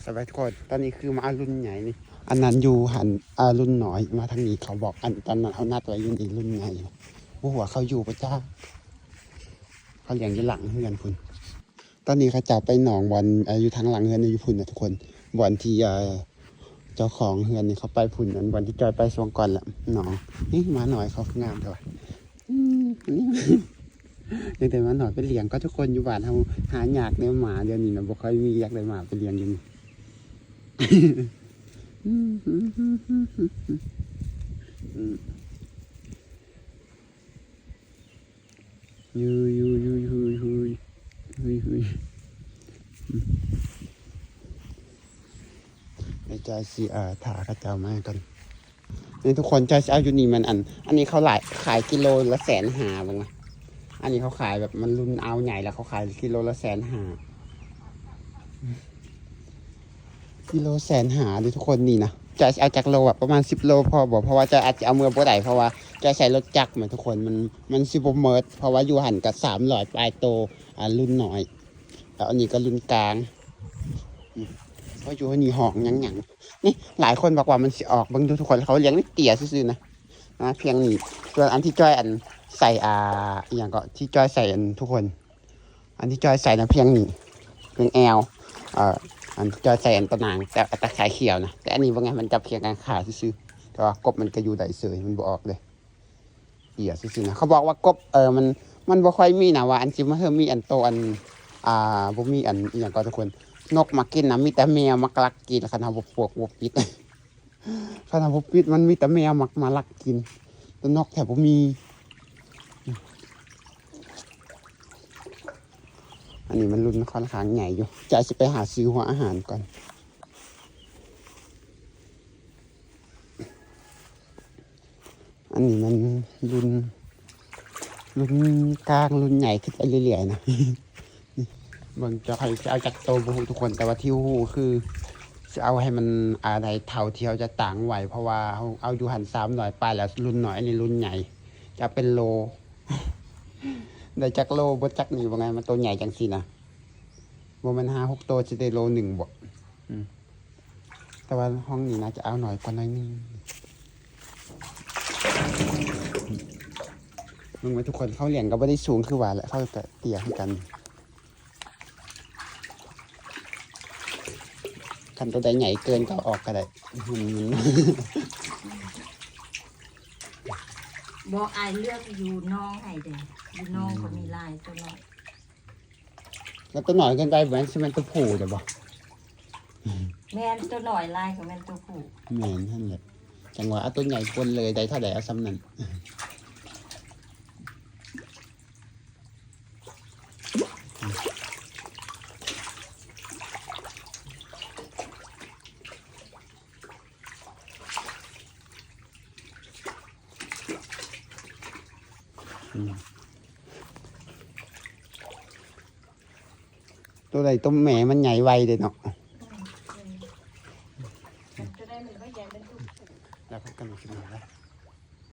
สบายทุกคนตอนนี้คือมารุ่นใหญ่นี่อันนั้นอยู่หันรุ่นน้อยมาทางนี้เขาบอกอันตอนนั้นเขานัดไว้อยู่ในรุ่นใหญ่หัวเขาอยู่ประจ้าเขาเลี้ยงอยู่หลังเฮือนพุ่นตอนนี้เขาจะไปหนองบอลอยู่ทางหลังเฮือนอยู่พุ่นนะทุกคนบอลที่เจ้าของเฮือนนี่เขาไปพุ่นนั้นบอลที่จอยไปช่วงก่อนแหละหนองนี่มาหน่อยเขางามเลยยังแต่มาหน่อยไปเลี้ยงก็ทุกคนอยู่บ้านเขาหาอยากได้หมาเดี๋ยวนี้นะบอกค่อยมีอยากได้หมาไปเลี้ยงอยู่นี่ในใจสีถากระเจ้ามากันนี่ทุกคนใจเอาอยู่นี่มันอันนี้เขาขายกิโลละ150,000บ้างนะอันนี้เขาขายแบบมันรุ่นเอาใหญ่แล้วเขาขายกิโลละ150,000กิโล150,000ดิทุกคนนี่นะจะเอาจากโลแบบประมาณ10 โลพอบอกเพราะว่าจะอาจจะเอาเมื่อบ่ได้เพราะว่าจะใช้รถจักรเหมือนทุกคนมันซิบเมิร์ดเพราะว่าอยู่หันกับ300ปลายโตรุ่นน้อยแล้วอันนี้ก็รุ่นกลางเพราะอยู่นี่ห้องยังนี่หลายคนบอกว่ามันสิออกบางดูทุกคนเขาเลี้ยงนี่เตี่ยซื่อๆนะเพียงนี้ส่วนอันที่จ้อยใส่อย่างก็ที่จ้อยใส่ทุกคนอันที่จ้อยใส่นะเพียงนี้เพียงแอลอันที่จ้อยใส่ตะนางแต่ตะไคร้เขียวนะแต่อันนี้ว่าไงมันจะเพียงการขาซื่อๆแต่ว่ากบมันก็อยู่ได้เสยมันบ่ออกเลยเตี่ยซื่อๆนะเขาบอกว่ากบมันบ่ค่อยมีนะว่าอันจิมาเธอมีอันโตบ่มีอันอย่างก็ทุกคนนกมากินนะมีแต่แมวมาลักกินขนาดบวกปิดขนาดบปิดมันมีแต่แมวมาลักกินแต่นกแถบบ่มีอันนี้มันรุ่นค่อนข้างใหญ่อยู่จะไปหาซื้อหัวอาหารก่อนอันนี้มันรุ่นกลางรุ่นใหญ่ขึ้นไปเรื่อยๆนะมันจะใครจะเอาจากโตบุทุกคนแต่ว่าที่หูคือจะเอาให้มันอะไรเท่าเทียวจะต่างไหวเพราะว่าเอาอยู่หัน300ปลายแล้วรุ่นหน่อยอันนี้รุ่นใหญ่จะเป็นโลได้จากโลบดจักนี่ว่าไงมันตัวใหญ่จังสินะบ่มัน5-6 ตัวจะได้โล1บ่แต่ว่าห้องนี้นะจะเอาหน่อยกว่าน้อยนึงมึงไว้ทุกคนเขาเลี้ยงก็ไม่ได้สูงคือว่าแหละเขาแต่เตี้ยให้กันคันตัวใดใหญ่เกินก็ออกก็ได้บอกไอเลือกอยู่น้องให้เด้อยู่น้องก็มีลายตัวน้อยแล้วตัวหน่อยเกินไปเหมือนซีเมนต์ตัวผู้เดี๋ยวบอกแม่นตัวหน่อยลายกับแม่นตัวผู้แม่นท่านเลยจังหวะเอาตัวใหญ่คนเลยได้เท่าไหร่เอาซ้ำนั่นตัวใดตัวแม่มันใหญ่ไวเด็ดเนาะ